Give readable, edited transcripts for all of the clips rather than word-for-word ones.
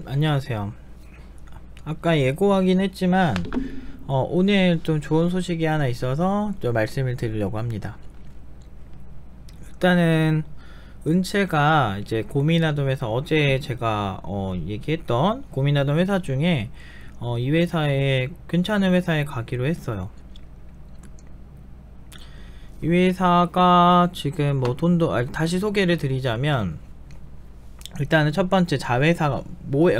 안녕하세요. 아까 예고하긴 했지만 오늘 좀 좋은 소식이 하나 있어서 좀 말씀을 드리려고 합니다. 일단은 은채가 이제 고민하던 회사, 어제 제가 얘기했던 고민하던 회사 중에 이 회사에 괜찮은 회사에 가기로 했어요. 이 회사가 지금 뭐 다시 소개를 드리자면, 일단은 첫 번째 자회사가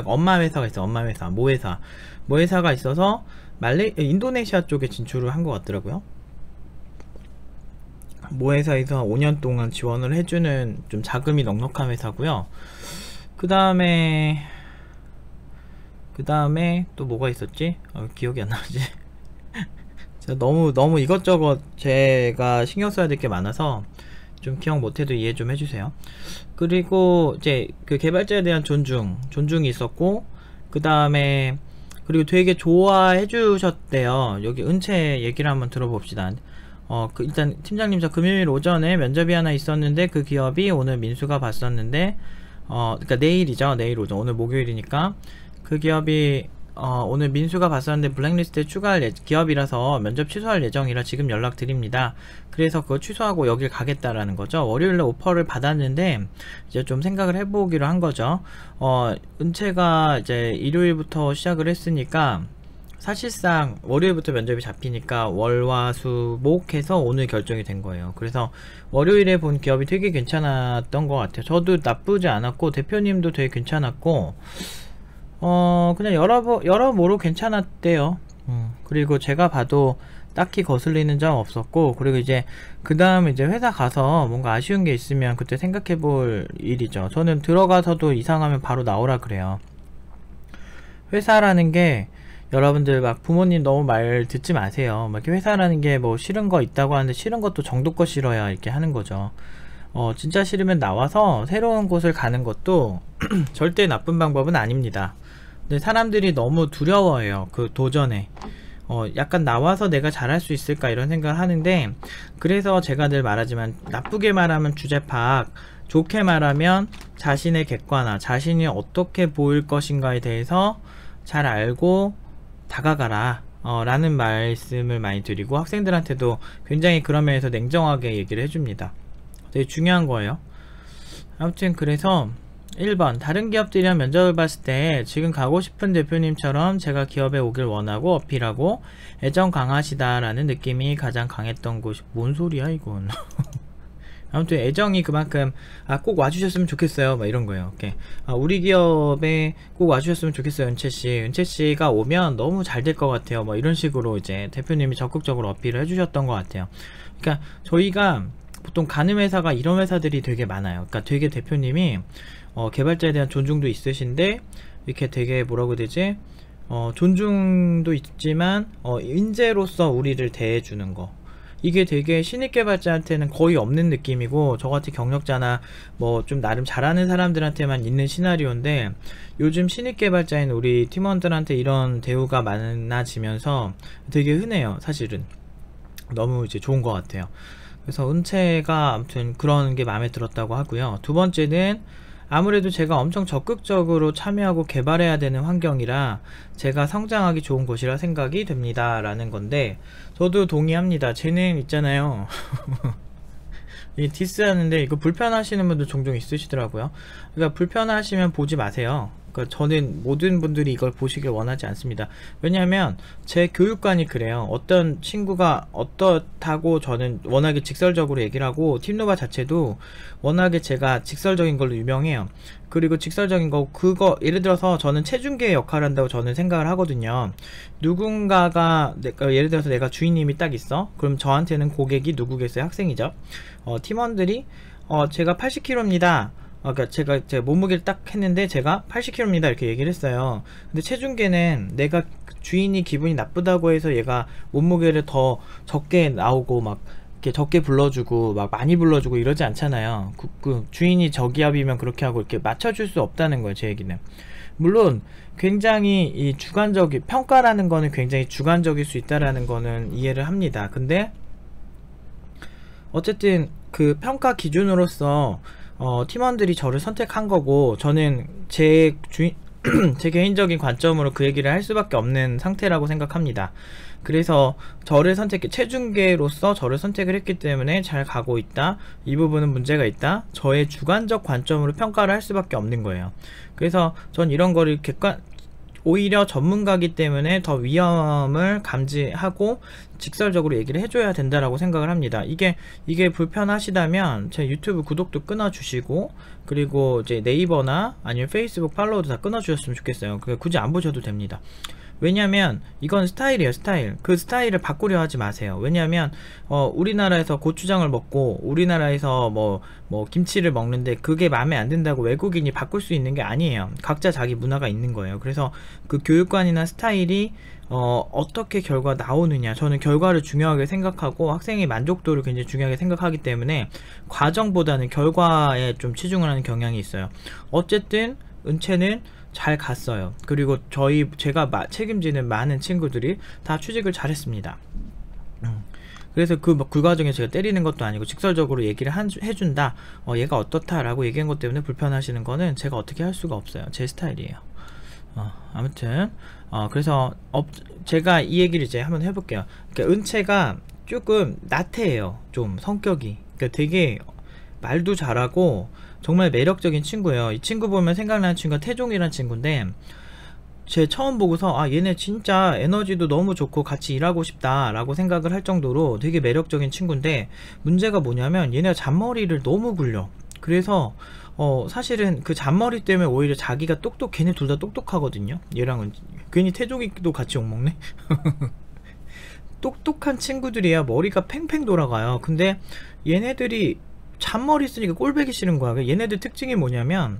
엄마 회사가 있어. 엄마 회사 모 회사가 있어서 인도네시아 쪽에 진출을 한 것 같더라고요. 모 회사에서 5년 동안 지원을 해주는 좀 자금이 넉넉한 회사고요. 그 다음에 또 뭐가 있었지? 기억이 안 나지. 제가 너무 이것저것 제가 신경 써야 될 게 많아서 좀 기억 못해도 이해 좀 해주세요. 그리고 이제 그 개발자에 대한 존중이 있었고, 그 다음에 그리고 되게 좋아해 주셨대요. 여기 은채 얘기를 한번 들어봅시다. 일단 팀장님, 저 금요일 오전에 면접이 하나 있었는데 그 기업이 오늘 민수가 봤었는데, 그러니까 내일이죠. 내일 오전, 오늘 목요일이니까 그 기업이 오늘 민수가 봤었는데 블랙리스트에 추가할 기업이라서 면접 취소할 예정이라 지금 연락드립니다. 그래서 그거 취소하고 여길 가겠다라는 거죠. 월요일에 오퍼를 받았는데 이제 좀 생각을 해보기로 한 거죠. 은채가 이제 일요일부터 시작을 했으니까 사실상 월요일부터 면접이 잡히니까 월화수목 해서 오늘 결정이 된 거예요. 그래서 월요일에 본 기업이 되게 괜찮았던 것 같아요. 저도 나쁘지 않았고 대표님도 되게 괜찮았고, 그냥 여러모로 괜찮았대요. 그리고 제가 봐도 딱히 거슬리는 점 없었고, 그리고 이제 그 다음에 이제 회사 가서 뭔가 아쉬운 게 있으면 그때 생각해 볼 일이죠. 저는 들어가서도 이상하면 바로 나오라 그래요. 회사라는 게, 여러분들 막 부모님 너무 말 듣지 마세요. 막 이렇게 회사라는 게 뭐 싫은 거 있다고 하는데 싫은 것도 정도껏 싫어야 이렇게 하는 거죠. 진짜 싫으면 나와서 새로운 곳을 가는 것도 절대 나쁜 방법은 아닙니다. 근데 사람들이 너무 두려워해요. 그 도전에. 약간 나와서 내가 잘할 수 있을까 이런 생각을 하는데, 그래서 제가 늘 말하지만 나쁘게 말하면 주제 파악, 좋게 말하면 자신의 객관화, 자신이 어떻게 보일 것인가에 대해서 잘 알고 다가가라 라는 말씀을 많이 드리고, 학생들한테도 굉장히 그런 면에서 냉정하게 얘기를 해줍니다. 되게 중요한 거예요. 아무튼 그래서 1번, 다른 기업들이랑 면접을 봤을 때 지금 가고 싶은 대표님처럼 제가 기업에 오길 원하고 어필하고 애정 강하시다라는 느낌이 가장 강했던 곳이, 뭔 소리야 이건. 아무튼 애정이 그만큼 꼭 와주셨으면 좋겠어요 막 이런 거예요. 이렇게 우리 기업에 꼭 와주셨으면 좋겠어요. 은채씨가 오면 너무 잘 될 것 같아요 뭐 이런 식으로 이제 대표님이 적극적으로 어필을 해주셨던 것 같아요. 그러니까 저희가 보통 가는 회사가 이런 회사들이 되게 많아요. 그러니까 되게 대표님이 개발자에 대한 존중도 있으신데, 이렇게 되게 뭐라고 해야 되지, 존중도 있지만 인재로서 우리를 대해주는 거, 이게 되게 신입 개발자한테는 거의 없는 느낌이고, 저같이 경력자나 뭐 좀 나름 잘하는 사람들한테만 있는 시나리오인데, 요즘 신입 개발자인 우리 팀원들한테 이런 대우가 많아지면서 되게 흔해요. 사실은 너무 이제 좋은 것 같아요. 그래서 은채가 아무튼 그런 게 마음에 들었다고 하고요. 두 번째는 아무래도 제가 엄청 적극적으로 참여하고 개발해야 되는 환경이라 제가 성장하기 좋은 곳이라 생각이 됩니다 라는 건데, 저도 동의합니다. 쟤는 있잖아요. 이 디스하는데 이거 불편하시는 분들 종종 있으시더라고요. 그러니까 불편하시면 보지 마세요. 그러니까 저는 모든 분들이 이걸 보시길 원하지 않습니다. 왜냐하면 제 교육관이 그래요. 어떤 친구가 어떻다고 저는 워낙에 직설적으로 얘기를 하고, 팀노바 자체도 워낙에 제가 직설적인 걸로 유명해요. 그리고 직설적인 거, 그거 예를 들어서 저는 체중계 역할을 한다고 저는 생각을 하거든요. 누군가가 예를 들어서 내가 주인님이 딱 있어. 그럼 저한테는 고객이 누구겠어요? 학생이죠. 팀원들이 제가 80kg입니다. 그러니까 제가 제 몸무게를 딱 했는데 제가 80kg입니다 이렇게 얘기를 했어요. 근데 체중계는 내가 주인이 기분이 나쁘다고 해서 얘가 몸무게를 더 적게 나오고 막 이렇게 적게 불러주고 막 많이 불러주고 이러지 않잖아요. 그 주인이 저기압이면 그렇게 하고 이렇게 맞춰줄 수 없다는 거예요. 제 얘기는. 물론 굉장히 이 주관적인 평가라는 거는 굉장히 주관적일 수 있다라는 거는 이해를 합니다. 근데 어쨌든 그 평가 기준으로서 팀원들이 저를 선택한 거고, 저는 제 제 개인적인 관점으로 그 얘기를 할 수밖에 없는 상태라고 생각합니다. 그래서 저를 체중계로서 저를 선택을 했기 때문에 잘 가고 있다, 이 부분은 문제가 있다, 저의 주관적 관점으로 평가를 할 수밖에 없는 거예요. 그래서 전 이런 거를 오히려 전문가기 때문에 더 위험을 감지하고 직설적으로 얘기를 해줘야 된다라고 생각을 합니다. 이게 불편하시다면 제 유튜브 구독도 끊어주시고, 그리고 이제 네이버나 아니면 페이스북 팔로우도 다 끊어주셨으면 좋겠어요. 굳이 안 보셔도 됩니다. 왜냐면 이건 스타일이에요. 스타일. 그 스타일을 바꾸려 하지 마세요. 왜냐면 우리나라에서 고추장을 먹고 우리나라에서 뭐 김치를 먹는데 그게 마음에 안 든다고 외국인이 바꿀 수 있는 게 아니에요. 각자 자기 문화가 있는 거예요. 그래서 그 교육관이나 스타일이 어떻게 결과 나오느냐, 저는 결과를 중요하게 생각하고 학생의 만족도를 굉장히 중요하게 생각하기 때문에 과정보다는 결과에 좀 치중을 하는 경향이 있어요. 어쨌든 은채는 잘 갔어요. 그리고 제가 책임지는 많은 친구들이 다 취직을 잘했습니다. 그래서 그 과정에 제가 때리는 것도 아니고 직설적으로 얘기를 해준다, 얘가 어떻다 라고 얘기한 것 때문에 불편하시는 거는 제가 어떻게 할 수가 없어요. 제 스타일이에요. 아무튼 그래서 제가 이 얘기를 이제 한번 해볼게요. 그러니까 은채가 조금 나태해요. 좀 성격이. 그러니까 되게 말도 잘하고 정말 매력적인 친구예요. 이 친구 보면 생각나는 친구가 태종이라는 친구인데, 제 처음 보고서 얘네 진짜 에너지도 너무 좋고 같이 일하고 싶다 라고 생각을 할 정도로 되게 매력적인 친구인데, 문제가 뭐냐면 얘네가 잔머리를 너무 굴려. 그래서 사실은 그 잔머리 때문에 오히려 자기가 걔네 둘 다 똑똑하거든요. 얘랑은 괜히 태종이도 같이 욕먹네. 똑똑한 친구들이야 머리가 팽팽 돌아가요. 근데 얘네들이 잔머리 쓰니까 꼴보기 싫은 거야. 얘네들 특징이 뭐냐면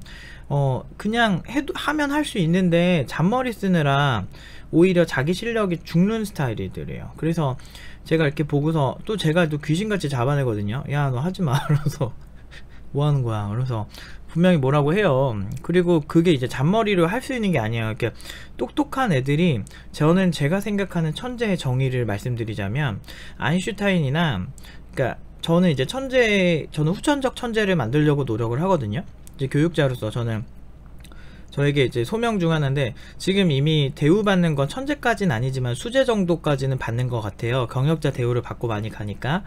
그냥 하면 할 수 있는데 잔머리 쓰느라 오히려 자기 실력이 죽는 스타일이더래요. 그래서 제가 이렇게 보고서 또 제가 또 귀신같이 잡아내거든요. 야, 너 하지마. 그래서 뭐 하는 거야. 그래서 분명히 뭐라고 해요. 그리고 그게 이제 잔머리로 할 수 있는 게 아니에요. 이렇게 똑똑한 애들이, 저는 제가 생각하는 천재의 정의를 말씀드리자면, 아인슈타인이나, 그러니까 저는 후천적 천재를 만들려고 노력을 하거든요. 이제 교육자로서 저에게 이제 소명 중 하나인데, 지금 이미 대우받는 건 천재까지는 아니지만 수재 정도까지는 받는 것 같아요. 경력자 대우를 받고 많이 가니까.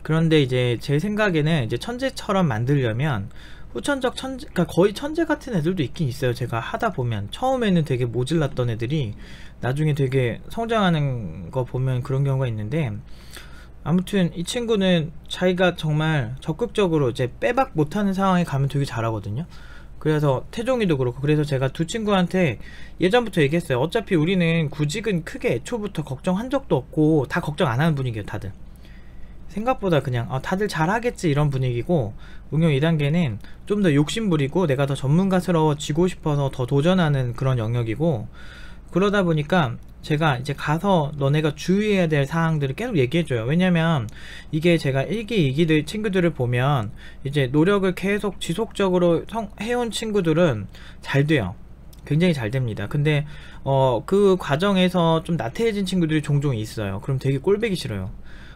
그런데 이제 제 생각에는 이제 천재처럼 만들려면 후천적 천재, 그러니까 거의 천재 같은 애들도 있긴 있어요. 제가 하다 보면 처음에는 되게 모질랐던 애들이 나중에 되게 성장하는 거 보면 그런 경우가 있는데, 아무튼 이 친구는 자기가 정말 적극적으로 이제 빼박 못하는 상황에 가면 되게 잘하거든요. 그래서 태종이도 그렇고, 그래서 제가 두 친구한테 예전부터 얘기했어요. 어차피 우리는 구직은 크게 애초부터 걱정한 적도 없고 다 걱정 안 하는 분위기예요. 다들 생각보다 그냥 다들 잘하겠지 이런 분위기고, 응용 2단계는 좀 더 욕심부리고 내가 더 전문가스러워지고 싶어서 더 도전하는 그런 영역이고, 그러다 보니까 제가 이제 가서 너네가 주의해야 될 사항들을 계속 얘기해줘요. 왜냐면 이게 제가 1기, 2기 친구들을 보면 이제 노력을 계속 지속적으로 해온 친구들은 잘 돼요. 굉장히 잘 됩니다. 근데 그 과정에서 좀 나태해진 친구들이 종종 있어요. 그럼 되게 꼴보기 싫어요.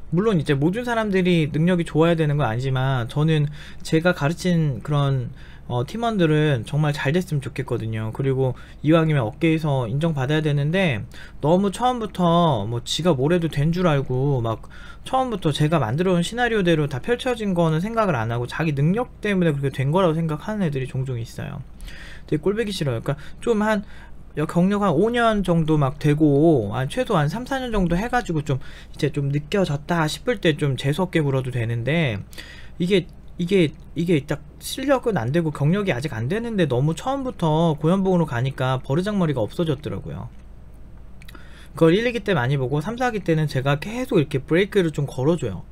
물론 이제 모든 사람들이 능력이 좋아야 되는 건 아니지만, 저는 제가 가르친 그런 팀원들은 정말 잘 됐으면 좋겠거든요. 그리고 이왕이면 업계에서 인정받아야 되는데, 너무 처음부터 지가 뭘 해도 된 줄 알고 막 처음부터 제가 만들어온 시나리오대로 다 펼쳐진 거는 생각을 안 하고 자기 능력 때문에 그렇게 된 거라고 생각하는 애들이 종종 있어요. 되게 꼴보기 싫어요. 그러니까 좀 경력 한 5년 정도 막 되고, 최소 한 3, 4년 정도 해가지고 좀 이제 좀 느껴졌다 싶을 때 좀 재수없게 굴어도 되는데, 이게 딱 실력은 안 되고 경력이 아직 안 되는데 너무 처음부터 고연봉으로 가니까 버르장머리가 없어졌더라고요. 그걸 1, 2기 때 많이 보고 3, 4기 때는 제가 계속 이렇게 브레이크를 좀 걸어줘요.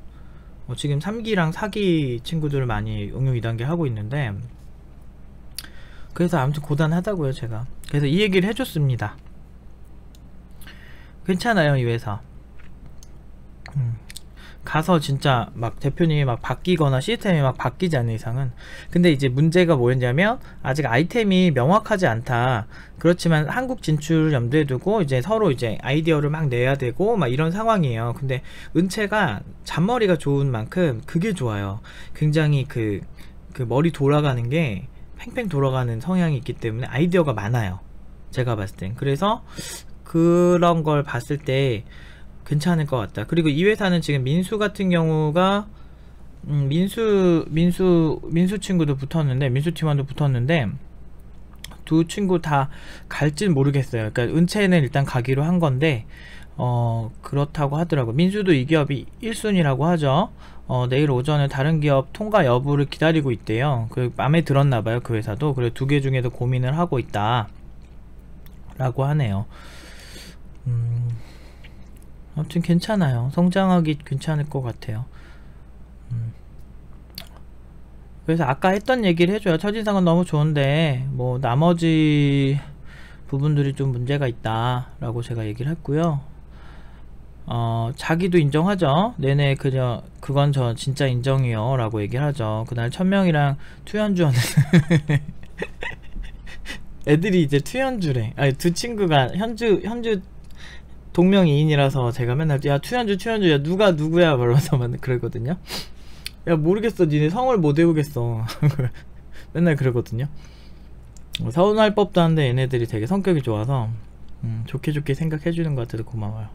지금 3기랑 4기 친구들을 많이 응용 2단계 하고 있는데, 그래서 아무튼 고단하다고요 제가. 그래서 이 얘기를 해줬습니다. 괜찮아요 이 회사. 가서 진짜 막 대표님이 막 바뀌거나 시스템이 막 바뀌지 않는 이상은. 근데 이제 문제가 뭐였냐면, 아직 아이템이 명확하지 않다. 그렇지만 한국 진출 염두에 두고 이제 서로 이제 아이디어를 막 내야 되고 막 이런 상황이에요. 근데 은채가 잔머리가 좋은 만큼 그게 좋아요. 굉장히 그 머리 돌아가는 게 팽팽 돌아가는 성향이 있기 때문에 아이디어가 많아요. 제가 봤을 땐. 그래서 그런 걸 봤을 때 괜찮을 것 같다. 그리고 이 회사는 지금 민수 같은 경우가 민수 친구도 붙었는데, 민수 팀원도 붙었는데 두 친구 다 갈진 모르겠어요. 그러니까 은채는 일단 가기로 한 건데 그렇다고 하더라고. 민수도 이 기업이 1순위라고 하죠. 내일 오전에 다른 기업 통과 여부를 기다리고 있대요. 그 마음에 들었나봐요, 그 회사도. 그래 두 개 중에도 고민을 하고 있다 라고 하네요. 아무튼 괜찮아요. 성장하기 괜찮을 것 같아요. 그래서 아까 했던 얘기를 해줘요. 첫인상은 너무 좋은데 뭐 나머지 부분들이 좀 문제가 있다 라고 제가 얘기를 했고요. 자기도 인정하죠. 네네 그건 저 진짜 인정이요 라고 얘기를 하죠. 그날 천명이랑 투현주 하는 애들이 이제 투현주래. 아니 두 친구가 현주 동명이인이라서 제가 맨날 야 투현주 야 누가 누구야 말면서 그러거든요. 야 모르겠어, 니네 성을 못 외우겠어. 맨날 그러거든요. 서운할 법도 한데 얘네들이 되게 성격이 좋아서 좋게 생각해주는 것 같아서 고마워요.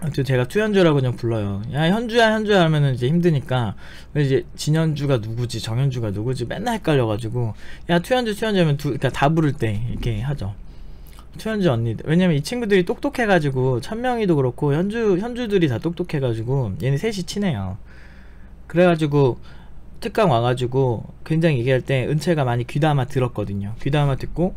아무튼 제가 투현주라고 그냥 불러요. 야 현주야 하면은 이제 힘드니까 이제 진현주가 누구지 정현주가 누구지 맨날 헷갈려가지고 야 투현주 하면 그러니까 다 부를 때 이렇게 하죠. 투현주 언니들. 왜냐면 이 친구들이 똑똑해가지고 천명이도 그렇고 현주들이 다 똑똑해가지고 얘네 셋이 친해요. 그래가지고 특강 와가지고 굉장히 얘기할 때 은채가 많이 귀담아 들었거든요. 귀담아 듣고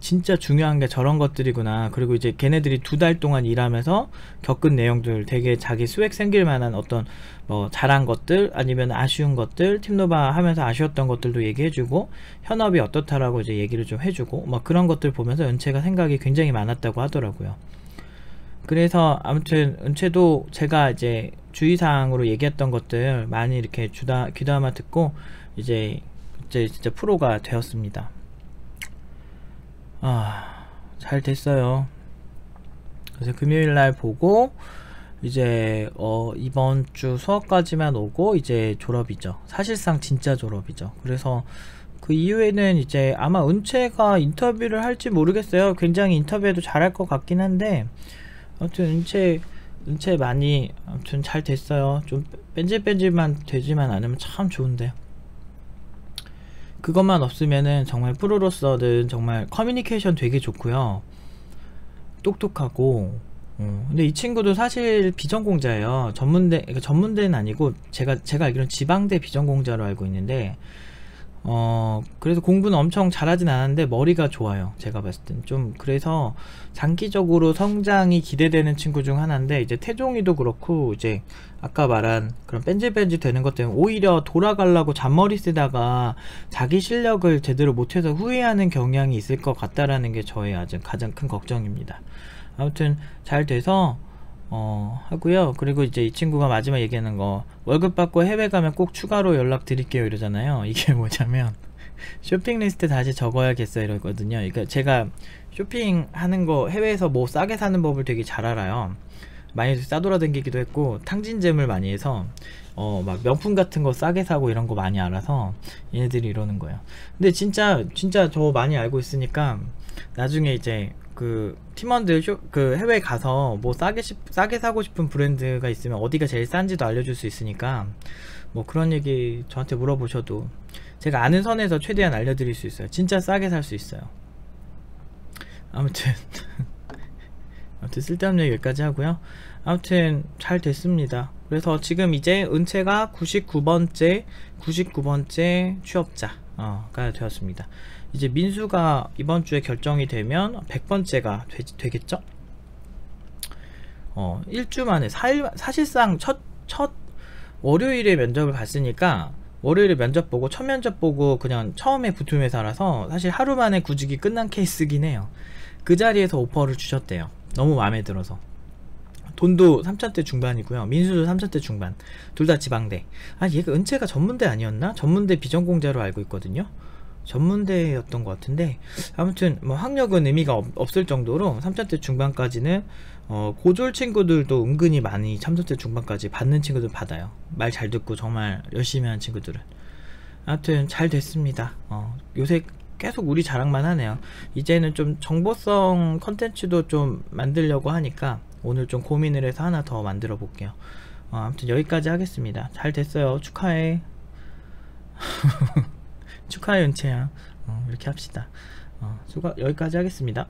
진짜 중요한 게 저런 것들이구나. 그리고 이제 걔네들이 2달 동안 일하면서 겪은 내용들, 되게 자기 수익 생길 만한 어떤 뭐 잘한 것들 아니면 아쉬운 것들, 팀노바 하면서 아쉬웠던 것들도 얘기해주고 현업이 어떻다라고 이제 얘기를 좀 해주고 막 그런 것들 보면서 은채가 생각이 굉장히 많았다고 하더라고요. 그래서 아무튼 은채도 제가 이제 주의사항으로 얘기했던 것들 많이 이렇게 귀담아 듣고 이제 진짜 프로가 되었습니다. 잘 됐어요. 그래서 금요일날 보고 이제 이번 주 수업까지만 오고 이제 졸업이죠. 사실상 진짜 졸업이죠. 그래서 그 이후에는 이제 아마 은채가 인터뷰를 할지 모르겠어요. 굉장히 인터뷰에도 잘할 것 같긴 한데 아무튼 은채 많이 아무튼 잘 됐어요. 좀 뺀질뺀질만 되지만 않으면 참 좋은데 그것만 없으면은 정말 프로로서는 정말 커뮤니케이션 되게 좋고요. 똑똑하고 근데 이 친구도 사실 비전공자예요. 그러니까 전문대는 아니고 제가 알기로는 지방대 비전공자로 알고 있는데 그래서 공부는 엄청 잘하진 않았는데 머리가 좋아요. 제가 봤을 땐 좀 그래서 장기적으로 성장이 기대되는 친구 중 하나인데 이제 태종이도 그렇고 이제 아까 말한 그런 뺀질뺀질 되는 것 때문에 오히려 돌아가려고 잔머리 쓰다가 자기 실력을 제대로 못해서 후회하는 경향이 있을 것 같다라는 게 저의 아주 가장 큰 걱정입니다. 아무튼 잘 돼서 하고요. 그리고 이제 이 친구가 마지막 얘기하는 거 월급 받고 해외 가면 꼭 추가로 연락 드릴게요 이러잖아요. 이게 뭐냐면 쇼핑 리스트 다시 적어야겠어 이러거든요. 그러니까 제가 쇼핑하는 거 해외에서 뭐 싸게 사는 법을 되게 잘 알아요. 많이 싸돌아다니기도 했고 탕진잼을 많이 해서 막 명품 같은 거 싸게 사고 이런 거 많이 알아서 얘네들이 이러는 거예요. 근데 진짜 저 많이 알고 있으니까 나중에 이제 그 팀원들 그 해외 가서 뭐 싸게 사고 싶은 브랜드가 있으면 어디가 제일 싼지도 알려줄 수 있으니까 뭐 그런 얘기 저한테 물어보셔도 제가 아는 선에서 최대한 알려드릴 수 있어요. 진짜 싸게 살 수 있어요. 아무튼 쓸데없는 얘기 여기까지 하고요. 아무튼 잘 됐습니다. 그래서 지금 이제 은채가 99번째 취업자가 되었습니다. 이제 민수가 이번 주에 결정이 되면 100번째가 되겠죠? 1주 만에 사실상 첫 월요일에 면접을 갔으니까 월요일에 면접 보고 첫 면접 보고 그냥 처음에 붙은 회사라서 사실 하루 만에 구직이 끝난 케이스긴 해요. 그 자리에서 오퍼를 주셨대요. 너무 마음에 들어서. 돈도 3,000대 중반이고요. 민수도 3,000대 중반. 둘 다 지방대. 얘가 은채가 전문대 아니었나? 전문대 비전공자로 알고 있거든요. 전문대였던 것 같은데 아무튼 뭐 학력은 의미가 없을 정도로 3,000대 중반까지는 고졸 친구들도 은근히 많이 3,000대 중반까지 받는 친구들 받아요. 말 잘 듣고 정말 열심히 하는 친구들은. 아무튼 잘 됐습니다. 요새 계속 우리 자랑만 하네요. 이제는 좀 정보성 컨텐츠도 좀 만들려고 하니까 오늘 좀 고민을 해서 하나 더 만들어 볼게요. 아무튼 여기까지 하겠습니다. 잘 됐어요. 축하해. 축하해, 은채야. 이렇게 합시다. 여기까지 하겠습니다.